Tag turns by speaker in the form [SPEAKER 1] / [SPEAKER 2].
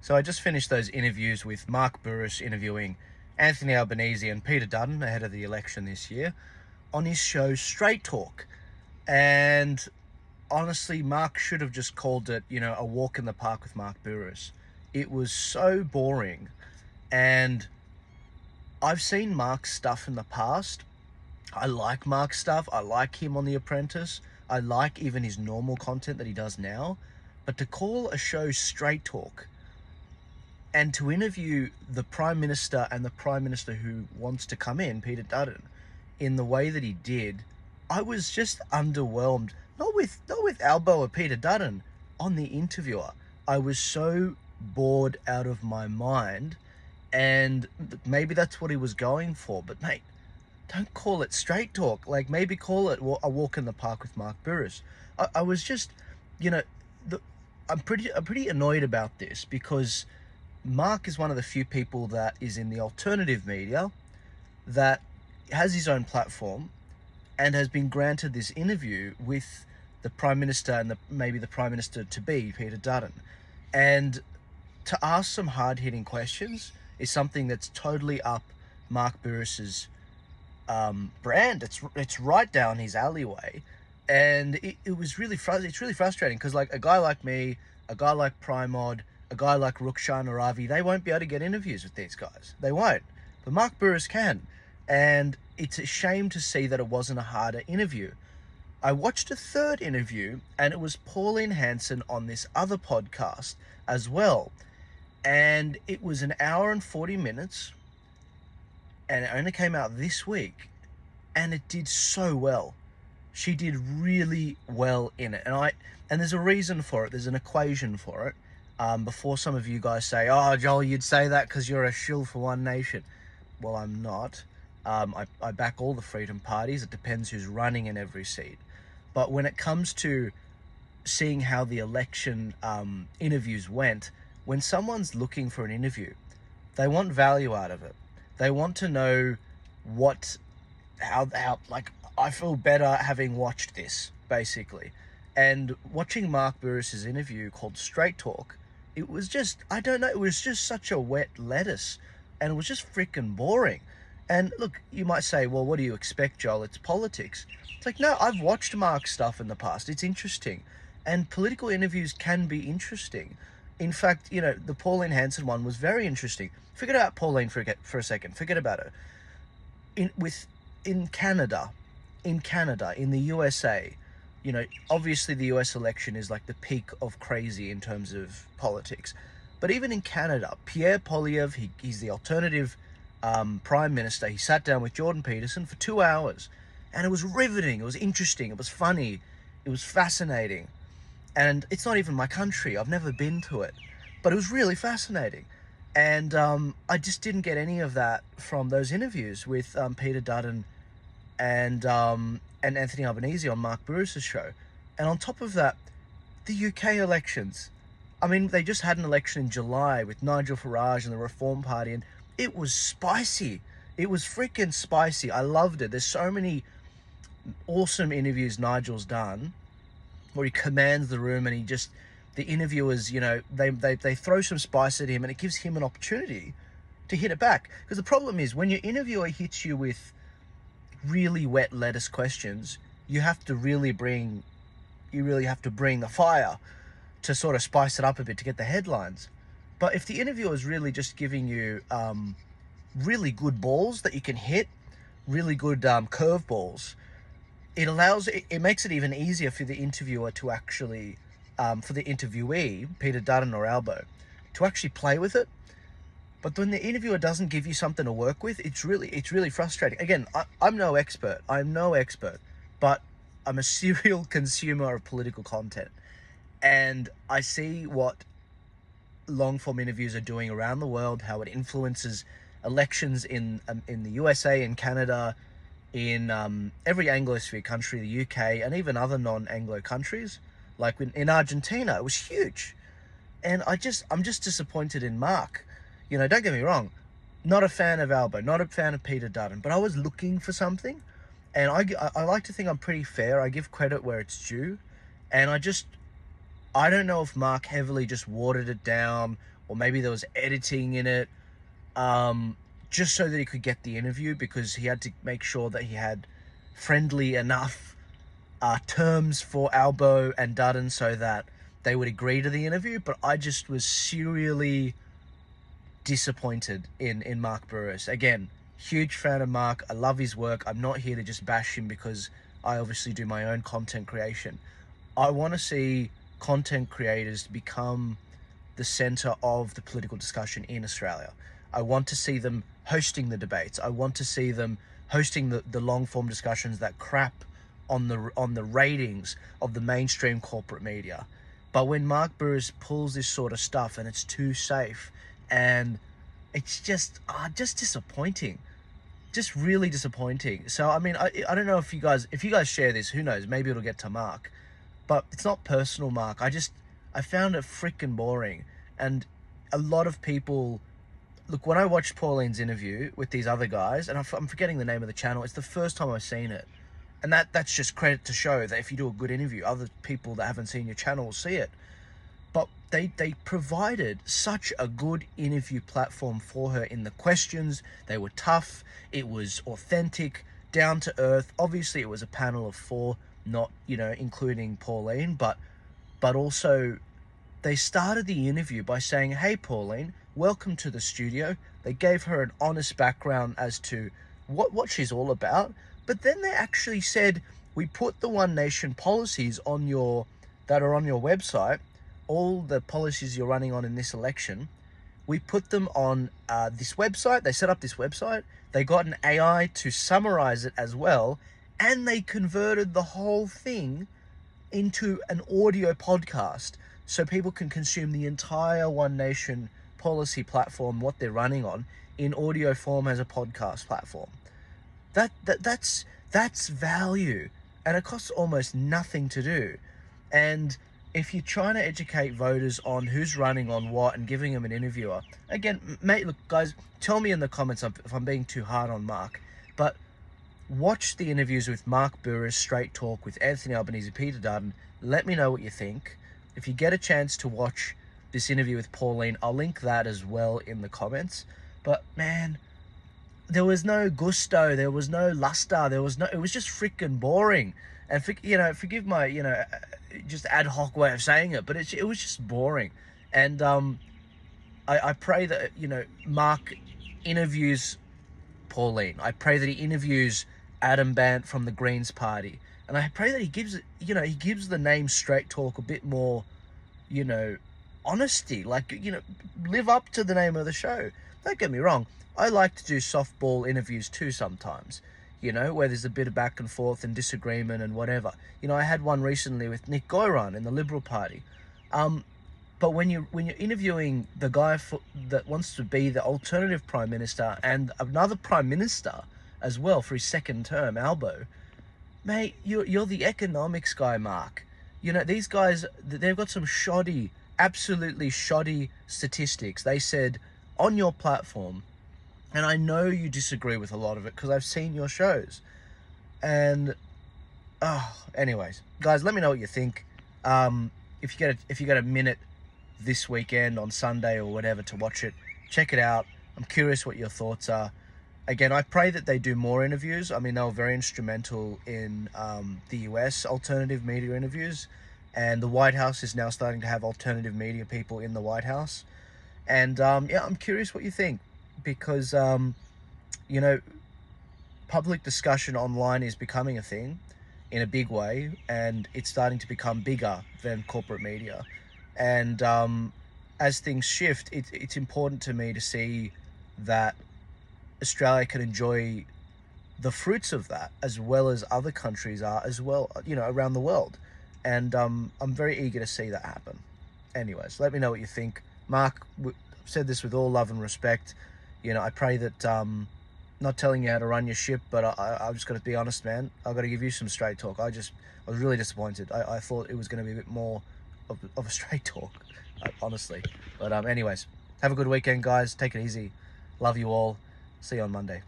[SPEAKER 1] So I just finished those interviews with Mark Bouris interviewing Anthony Albanese and Peter Dutton ahead of the election this year on his show Straight Talk. And honestly, Mark should have just called it, a walk in the park with Mark Bouris. It was so boring. And I've seen Mark's stuff in the past. I like Mark's stuff. I like him on The Apprentice. I like even his normal content that he does now. But to call a show Straight Talk and to interview the Prime Minister and the Prime Minister who wants to come in, Peter Dutton, in the way that he did, I was just underwhelmed. Not with Albo or Peter Dutton, on the interviewer. I was so bored out of my mind, and maybe that's what he was going for. But mate, don't call it Straight Talk. Like, maybe call it a walk in the park with Mark Bouris. I was just, I'm pretty annoyed about this, because Mark is one of the few people that is in the alternative media that has his own platform and has been granted this interview with the Prime Minister and maybe the Prime Minister-to-be, Peter Dutton. And to ask some hard-hitting questions is something that's totally up Mark Bouris's brand. It's right down his alleyway. And it's really frustrating, because like a guy like me, a guy like Primod, a guy like Rukshan or Ravi, they won't be able to get interviews with these guys. They won't. But Mark Bouris can. And it's a shame to see that it wasn't a harder interview. I watched a third interview, and it was Pauline Hanson on this other podcast as well. And it was an hour and 40 minutes, and it only came out this week, and it did so well. She did really well in it. And there's a reason for it. There's an equation for it. Before some of you guys say, "Oh, Joel, you'd say that because you're a shill for One Nation." Well, I'm not. I back all the freedom parties. It depends who's running in every seat. But when it comes to seeing how the election interviews went, when someone's looking for an interview, they want value out of it. They want to know how like, I feel better having watched this, basically. And watching Mark Bouris' interview called Straight Talk, it was just, I don't know, it was just such a wet lettuce, and it was just freaking boring. And look, you might say, well, what do you expect, Joel? It's politics. It's like, no, I've watched Mark's stuff in the past. It's interesting. And political interviews can be interesting. In fact, the Pauline Hanson one was very interesting. Forget about Pauline for a second. Forget about her. In Canada, in the USA, obviously the US election is like the peak of crazy in terms of politics. But even in Canada, Pierre Poilievre, he's the alternative Prime Minister. He sat down with Jordan Peterson for 2 hours, and it was riveting. It was interesting. It was funny. It was fascinating. And it's not even my country. I've never been to it, but it was really fascinating. And I just didn't get any of that from those interviews with Peter Dutton and Anthony Albanese on Mark Bouris' show. And on top of that, the UK elections. I mean, they just had an election in July with Nigel Farage and the Reform Party, and it was spicy. It was freaking spicy. I loved it. There's so many awesome interviews Nigel's done where he commands the room, and the interviewers, they throw some spice at him, and it gives him an opportunity to hit it back. Because the problem is, when your interviewer hits you with really wet lettuce questions, you really have to bring the fire to sort of spice it up a bit to get the headlines. But if the interviewer is really just giving you really good balls that you can hit, really good curve balls, it makes it even easier for the interviewer to actually, for the interviewee, Peter Dutton or Albo, to actually play with it. But when the interviewer doesn't give you something to work with, it's really frustrating. Again, I'm no expert, but I'm a serial consumer of political content. And I see what long-form interviews are doing around the world, how it influences elections in the USA and Canada, in every Anglosphere country, the UK, and even other non-Anglo countries. Like in Argentina, it was huge. And I'm just disappointed in Mark. Don't get me wrong, not a fan of Albo, not a fan of Peter Dutton, but I was looking for something, and I like to think I'm pretty fair. I give credit where it's due, and I don't know if Mark heavily just watered it down or maybe there was editing in it, just so that he could get the interview, because he had to make sure that he had friendly enough terms for Albo and Dutton so that they would agree to the interview. But I just was serially disappointed in Mark Bouris. Again, huge fan of Mark. I love his work. I'm not here to just bash him because I obviously do my own content creation. I want to see content creators become the center of the political discussion in Australia. I want to see them hosting the debates. I want to see them hosting the long form discussions that crap on the ratings of the mainstream corporate media. But when Mark Bouris pulls this sort of stuff and it's too safe, and it's just disappointing, just really disappointing. So I mean, I don't know if you guys share this, who knows, maybe it'll get to Mark, but it's not personal, Mark. I found it freaking boring. And a lot of people, look, when I watched Pauline's interview with these other guys, and I'm forgetting the name of the channel, it's the first time I've seen it. And that's just credit to show that if you do a good interview, other people that haven't seen your channel will see it. But they provided such a good interview platform for her in the questions. They were tough. It was authentic, down to earth. Obviously, it was a panel of 4, not, including Pauline, but also they started the interview by saying, "Hey, Pauline, welcome to the studio." They gave her an honest background as to what she's all about. But then they actually said, "We put the One Nation policies that are on your website, all the policies you're running on in this election, we put them on this website." They set up this website. They got an AI to summarize it as well. And they converted the whole thing into an audio podcast so people can consume the entire One Nation policy platform, what they're running on, in audio form as a podcast platform. That's value, and it costs almost nothing to do. And if you're trying to educate voters on who's running on what and giving them an interviewer, again, mate, look, guys, tell me in the comments if I'm being too hard on Mark, but watch the interviews with Mark Bouris, Straight Talk, with Anthony Albanese, Peter Dutton. Let me know what you think. If you get a chance to watch this interview with Pauline, I'll link that as well in the comments. But man, there was no gusto, there was no luster, it was just freaking boring. And forgive my just ad hoc way of saying it, but it was just boring. And I pray that Mark interviews Pauline. I pray that he interviews Adam Bant from the Greens Party, and I pray that he gives the name Straight Talk a bit more honesty, live up to the name of the show. Don't get me wrong, I like to do softball interviews too sometimes, where there's a bit of back and forth and disagreement and whatever. I had one recently with Nick Goiran in the Liberal Party. But when you're interviewing the guy that wants to be the alternative Prime Minister and another Prime Minister as well for his second term, Albo, mate, you're the economics guy, Mark. These guys, they've got some absolutely shoddy statistics. They said on your platform, and I know you disagree with a lot of it because I've seen your shows. And anyways, guys, let me know what you think. If you get a minute this weekend on Sunday or whatever to watch it, check it out. I'm curious what your thoughts are. Again, I pray that they do more interviews. I mean, they were very instrumental in the US alternative media interviews, and the White House is now starting to have alternative media people in the White House. And I'm curious what you think, because public discussion online is becoming a thing in a big way, and it's starting to become bigger than corporate media. And as things shift, it's important to me to see that Australia can enjoy the fruits of that as well as other countries are as well, around the world. And I'm very eager to see that happen. Anyways, let me know what you think. Mark, I've said this with all love and respect. I pray that, not telling you how to run your ship, but I've just got to be honest, man. I've got to give you some straight talk. I was really disappointed. I thought it was going to be a bit more of a straight talk, honestly. But anyways, have a good weekend, guys. Take it easy. Love you all. See you on Monday.